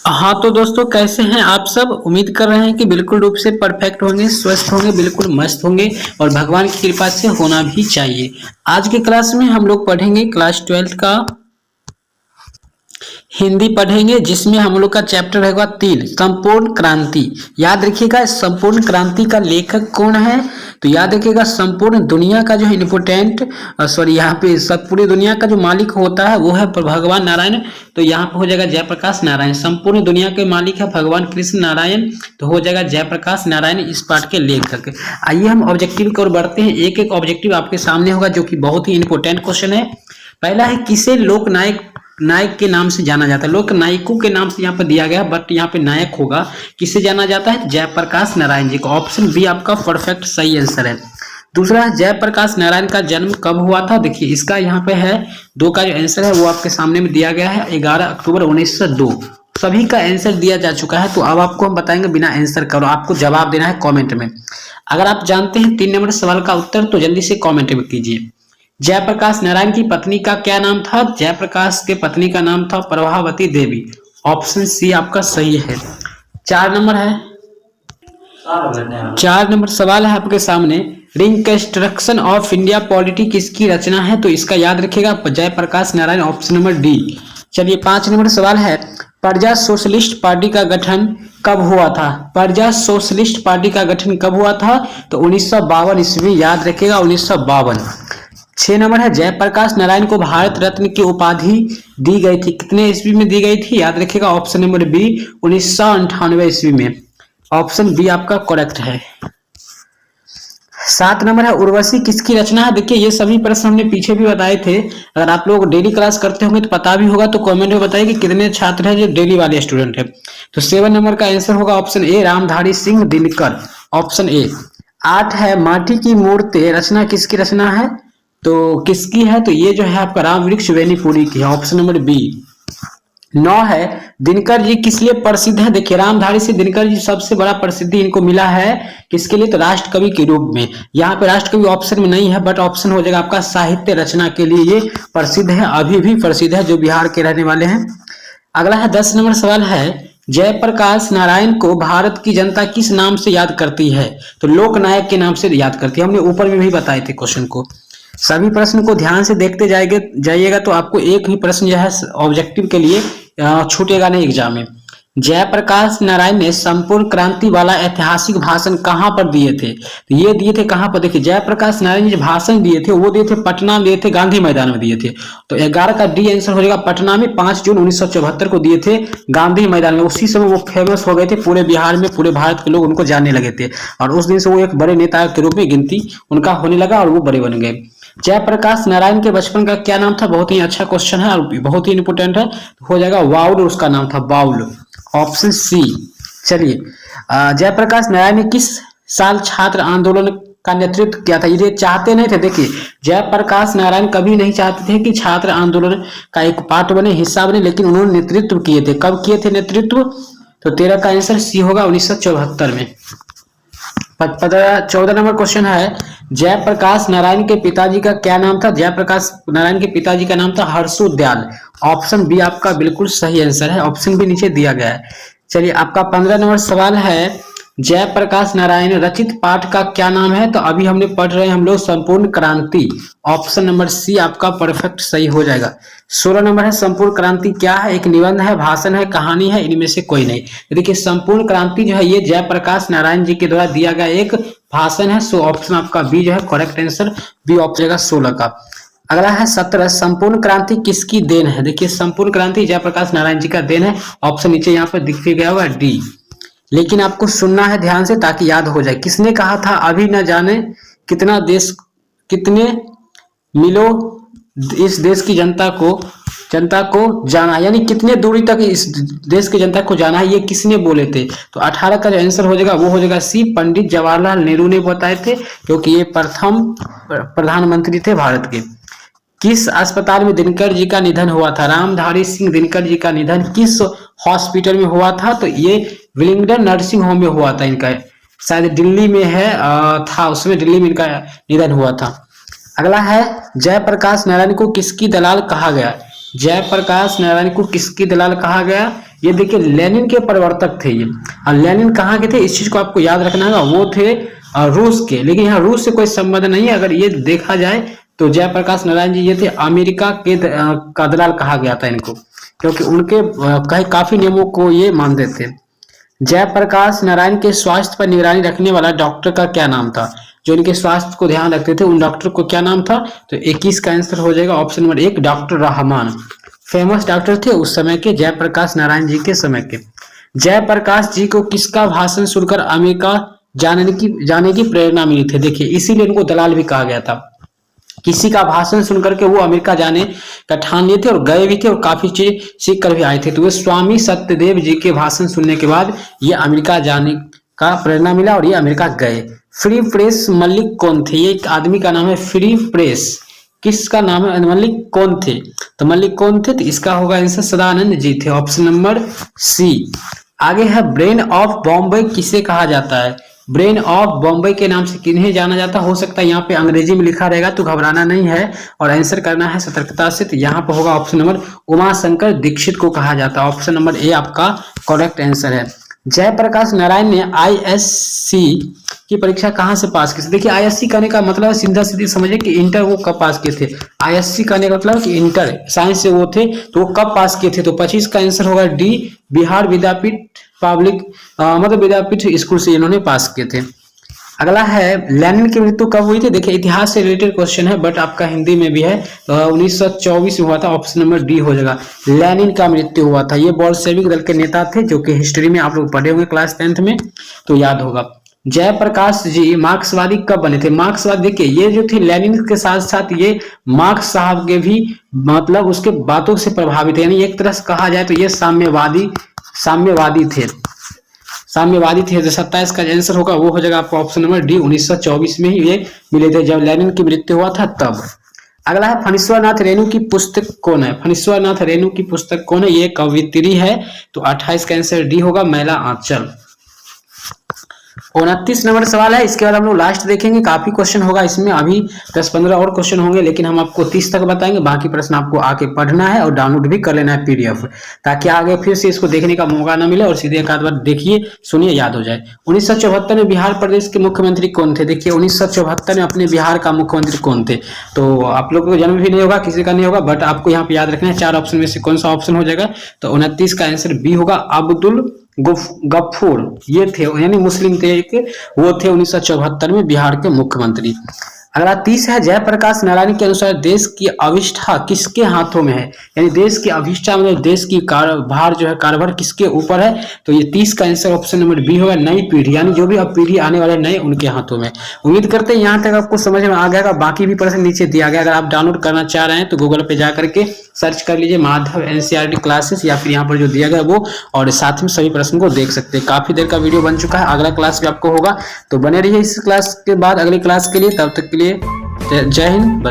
हाँ तो दोस्तों, कैसे हैं आप सब। उम्मीद कर रहे हैं कि बिल्कुल रूप से परफेक्ट होंगे, स्वस्थ होंगे, बिल्कुल मस्त होंगे और भगवान की कृपा से होना भी चाहिए। आज के क्लास में हम लोग पढ़ेंगे क्लास 12 का हिंदी पढ़ेंगे, जिसमें हम लोग का चैप्टर रहेगा 3 संपूर्ण क्रांति। याद रखिएगा संपूर्ण क्रांति का लेखक कौन है। तो याद रखिएगा संपूर्ण दुनिया का जो है इम्पोर्टेंट सॉरी यहाँ पे सब पूरी दुनिया का जो मालिक होता है वो है भगवान नारायण। तो यहाँ पे हो जाएगा जयप्रकाश नारायण। संपूर्ण दुनिया के मालिक है भगवान कृष्ण नारायण, तो हो जाएगा जयप्रकाश नारायण इस पाठ के लेखक। आइए हम ऑब्जेक्टिव की ओर बढ़ते हैं। एक एक ऑब्जेक्टिव आपके सामने होगा जो कि बहुत ही इंपॉर्टेंट क्वेश्चन है। पहला है, किसे लोक नायक नायक के नाम से जाना जाता है। लोक नायकों के नाम से यहाँ पर दिया गया, बट यहाँ पे नायक होगा। किससे जाना जाता है? जयप्रकाश नारायण जी को। ऑप्शन बी आपका परफेक्ट सही आंसर है। दूसरा है, जयप्रकाश नारायण का जन्म कब हुआ था। देखिए इसका यहाँ पे है 2 का जो आंसर है वो आपके सामने में दिया गया है 11 अक्टूबर 1902। सभी का आंसर दिया जा चुका है, तो अब आपको हम बताएंगे बिना आंसर करो, आपको जवाब देना है कमेंट में। अगर आप जानते हैं 3 नंबर सवाल का उत्तर तो जल्दी से कमेंट में कीजिए। जयप्रकाश नारायण की पत्नी का क्या नाम था? जयप्रकाश के पत्नी का नाम था प्रभावती देवी। ऑप्शन सी आपका सही है। 4 नंबर है, 4 नंबर सवाल है आपके सामने, रिकंस्ट्रक्शन ऑफ इंडिया पॉलिटी किसकी रचना है? तो इसका याद रखिएगा Jayaprakash Narayan, option number D. चलिए 5 नंबर सवाल है, प्रजा सोशलिस्ट पार्टी का गठन कब हुआ था? प्रजा सोशलिस्ट पार्टी का गठन कब हुआ था? तो 1952 ईस्वी। याद रखिएगा 1952। 6 नंबर है, जयप्रकाश नारायण को भारत रत्न की उपाधि दी गई थी, कितने ईस्वी में दी गई थी? याद रखिएगा ऑप्शन नंबर बी 1998 ईस्वी में। ऑप्शन बी आपका करेक्ट है। 7 नंबर है, उर्वशी किसकी रचना है? देखिए ये सभी प्रश्न हमने पीछे भी बताए थे। अगर आप लोग डेली क्लास करते होंगे तो पता भी होगा, तो कमेंट में बताइए कि कितने छात्र हैं जो डेली वाले स्टूडेंट है। तो 7 नंबर का आंसर होगा option A Ramdhari Singh Dinkar, option A. 8 है, माटी की मूर्ति रचना किसकी रचना है? तो किसकी है? तो ये जो है आपका राम वृक्ष बेनीपुरी की है, ऑप्शन नंबर बी। 9 है, दिनकर जी किस लिए प्रसिद्ध है? देखिए रामधारी से दिनकर जी सबसे बड़ा प्रसिद्धि इनको मिला है किसके लिए? तो राष्ट्रकवि के रूप में। यहाँ पे राष्ट्रकवि ऑप्शन में नहीं है, बट ऑप्शन हो जाएगा आपका साहित्य रचना के लिए ये प्रसिद्ध है, अभी भी प्रसिद्ध है, जो बिहार के रहने वाले हैं। अगला है 10 नंबर सवाल है, जयप्रकाश नारायण को भारत की जनता किस नाम से याद करती है? तो लोक नायक के नाम से याद करती है। हमने ऊपर में भी बताए थे क्वेश्चन को। सभी प्रश्न को ध्यान से देखते जाइएगा तो आपको एक भी प्रश्न जो है ऑब्जेक्टिव के लिए छूटेगा नहीं एग्जाम में। जयप्रकाश नारायण ने संपूर्ण क्रांति वाला ऐतिहासिक भाषण कहाँ पर दिए थे? तो ये दिए थे कहाँ पर? देखिए जयप्रकाश नारायण जो भाषण दिए थे वो दिए थे पटना में दिए थे, गांधी मैदान में दिए थे। तो 11 का डी आंसर हो जाएगा पटना में 5 जून 1974 को दिए थे गांधी मैदान में। उसी समय वो फेमस हो गए थे, पूरे बिहार में पूरे भारत के लोग उनको जानने लगे थे, और उस दिन से वो एक बड़े नेता के रूप में गिनती उनका होने लगा और वो बड़े बन गए। जयप्रकाश नारायण के बचपन का क्या नाम था? बहुत ही अच्छा क्वेश्चन है और बहुत ही इंपोर्टेंट है, हो जाएगा बाउल, उसका नाम था बाउल, ऑप्शन सी। चलिए जयप्रकाश नारायण ने किस साल छात्र आंदोलन का नेतृत्व किया था? ये चाहते नहीं थे। देखिए जयप्रकाश नारायण कभी नहीं चाहते थे कि छात्र आंदोलन का एक पार्ट बने, हिस्सा बने, लेकिन उन्होंने नेतृत्व किए थे। कब किए थे नेतृत्व? तो 13 का आंसर सी होगा 1974 में। 14 नंबर क्वेश्चन है, जयप्रकाश नारायण के पिताजी का क्या नाम था? जयप्रकाश नारायण के पिताजी का नाम था हर्षु दयाल। ऑप्शन बी आपका बिल्कुल सही आंसर है, ऑप्शन बी नीचे दिया गया है। चलिए आपका 15 नंबर सवाल है, जयप्रकाश नारायण रचित पाठ का क्या नाम है? तो अभी हमने पढ़ रहे हैं हम लोग संपूर्ण क्रांति, ऑप्शन नंबर सी आपका परफेक्ट सही हो जाएगा। 16 नंबर है, संपूर्ण क्रांति क्या है? एक निबंध है, भाषण है, कहानी है, इनमें से कोई नहीं। देखिए संपूर्ण क्रांति जो है ये जयप्रकाश नारायण जी के द्वारा दिया गया एक भाषण है, सो ऑप्शन आपका बी जो है करेक्ट आंसर, बी ऑप्शन जाएगा 16 का। अगला है 17, संपूर्ण क्रांति किसकी देन है? देखिए संपूर्ण क्रांति जयप्रकाश नारायण जी का देन है, ऑप्शन नीचे यहाँ पर दिख गया हुआ डी। लेकिन आपको सुनना है ध्यान से ताकि याद हो जाए। किसने कहा था, अभी न जाने कितना देश कितने मिलो इस देश की जनता को जाना, यानी कितने दूरी तक इस देश की जनता को जाना है, ये किसने बोले थे? तो 18 का जो आंसर हो जाएगा वो हो जाएगा सी, पंडित जवाहरलाल नेहरू ने बताए थे, क्योंकि ये प्रथम प्रधानमंत्री थे भारत के। किस अस्पताल में दिनकर जी का निधन हुआ था? रामधारी सिंह दिनकर जी का निधन किस हॉस्पिटल में हुआ था? तो ये विलिंगडन नर्सिंग होम में हुआ था इनका, शायद दिल्ली में है था, उसमें दिल्ली में इनका निधन हुआ था। अगला है, जयप्रकाश नारायण को किसकी दलाल कहा गया? जयप्रकाश नारायण को किसकी दलाल कहा गया? ये देखिए लेनिन के प्रवर्तक थे ये। और लेनिन कहाँ के थे, इस चीज को आपको याद रखना है, वो थे रूस के। लेकिन यहाँ रूस से कोई संबंध नहीं है। अगर ये देखा जाए तो जयप्रकाश नारायण जी ये थे अमेरिका के का दलाल कहा गया था इनको, क्योंकि उनके काफी नियमों को ये मानते थे। जयप्रकाश नारायण के स्वास्थ्य पर निगरानी रखने वाला डॉक्टर का क्या नाम था, जो इनके स्वास्थ्य को ध्यान रखते थे उन डॉक्टर को क्या नाम था। तो 21 का आंसर हो जाएगा option number 1 doctor Rahman. Famous doctor थे उस समय के, जयप्रकाश नारायण जी के समय के। जयप्रकाश जी को किसका भाषण सुनकर अमेरिका जाने की प्रेरणा मिली थी। देखिए इसीलिए उनको दलाल भी कहा गया था। किसी का भाषण सुनकर के वो अमेरिका जाने का ठान लिए थे और गए भी थे और काफी चीज सीख कर भी आए थे। तो वे स्वामी सत्यदेव जी के भाषण सुनने के बाद ये अमेरिका जाने का प्रेरणा मिला और ये अमेरिका गए। फ्री प्रेस मलिक कौन थे, ये एक आदमी का नाम है फ्री प्रेस। किसका नाम है, मलिक कौन थे, तो मलिक कौन थे, तो इसका होगा आंसर सदानंद जी थे, ऑप्शन नंबर सी। आगे है ब्रेन ऑफ बॉम्बे किसे कहा जाता है। ब्रेन ऑफ बॉम्बे के नाम से किन्हें जाना जाता, हो सकता है यहाँ पे अंग्रेजी में लिखा रहेगा तो घबराना नहीं है और आंसर करना है सतर्कता से। तो यहाँ पर होगा ऑप्शन नंबर उमा शंकर दीक्षित को कहा जाता है, ऑप्शन नंबर ए आपका करेक्ट आंसर है। जयप्रकाश नारायण ने आईएससी की परीक्षा कहां से पास की। देखिए आईएससी करने का मतलब सीधा सीधी समझिए कि इंटर वो कब पास किए थे। आईएससी करने का मतलब कि इंटर साइंस से वो थे तो वो कब पास किए थे, तो 25 का आंसर होगा डी बिहार विद्यापीठ पब्लिक मतलब विद्यापीठ स्कूल से इन्होंने पास किए थे। अगला है लेनिन की मृत्यु कब हुई थी। देखिए इतिहास से रिलेटेड क्वेश्चन है बट आपका हिंदी में भी है, 1924 में हुआ था, ऑप्शन नंबर डी हो जाएगा। लेनिन का मृत्यु हुआ था, ये बोल्शेविक दल के नेता थे जो कि हिस्ट्री में आप लोग पढ़े होंगे क्लास 10th में तो याद होगा। जयप्रकाश जी मार्क्सवादी कब बने थे। मार्क्सवादी देखिए ये जो थे लेनिन के साथ साथ ये मार्क्स साहब के भी मतलब उसके बातों से प्रभावित है, यानी एक तरह से कहा जाए तो ये साम्यवादी थे। जो 27 का आंसर होगा वो हो जाएगा आपका ऑप्शन नंबर डी। 1924 में ही ये मिले थे जब लेनिन की मृत्यु हुआ था तब। अगला है फणीश्वरनाथ रेणु की पुस्तक कौन है। फणीश्वरनाथ रेणु की पुस्तक कौन है, ये कवियत्री है तो 28 का आंसर डी होगा मैला आंचल। 29 नंबर सवाल है, इसके बाद हम लोग लास्ट देखेंगे, काफी क्वेश्चन होगा इसमें, अभी 10-15 और क्वेश्चन होंगे लेकिन हम आपको 30 तक बताएंगे, बाकी प्रश्न आपको आके पढ़ना है और डाउनलोड भी कर लेना है पीडीएफ, ताकि आगे फिर से इसको देखने का मौका ना मिले और सीधे एक आध बार देखिए सुनिए याद हो जाए। 1974 में बिहार प्रदेश के मुख्यमंत्री कौन थे। देखिए 1974 में अपने बिहार का मुख्यमंत्री कौन थे, तो आप लोगों को जन्म भी नहीं होगा, किसी का नहीं होगा, बट आपको यहाँ पे याद रखना है 4 ऑप्शन में से कौन सा ऑप्शन हो जाएगा। तो 29 का आंसर बी होगा अब्दुल गफूर, ये थे यानी मुस्लिम थे, वो थे 1974 में बिहार के मुख्यमंत्री। अगला 30 है, जयप्रकाश नारायण के अनुसार देश की अविष्ठा किसके हाथों में है, यानी देश की अविष्ठा मतलब देश की भार जो है कारभार किसके ऊपर है। तो ये 30 का आंसर ऑप्शन नंबर बी होगा नई पीढ़ी, यानी जो भी अब पीढ़ी आने वाले नए उनके हाथों में। उम्मीद करते हैं यहाँ तक आपको समझ में आ गया। बाकी भी प्रश्न नीचे दिया गया, अगर आप डाउनलोड करना चाह रहे हैं तो गूगल पे जाकर के सर्च कर लीजिए माधव एनसीईआरटी क्लासेस या फिर यहाँ पर जो दिया गया वो, और साथ में सभी प्रश्न को देख सकते हैं। काफी देर का वीडियो बन चुका है, अगला क्लास भी आपको होगा तो बने रहिए इस क्लास के बाद अगली क्लास के लिए। तब तक के लिए जय हिंद।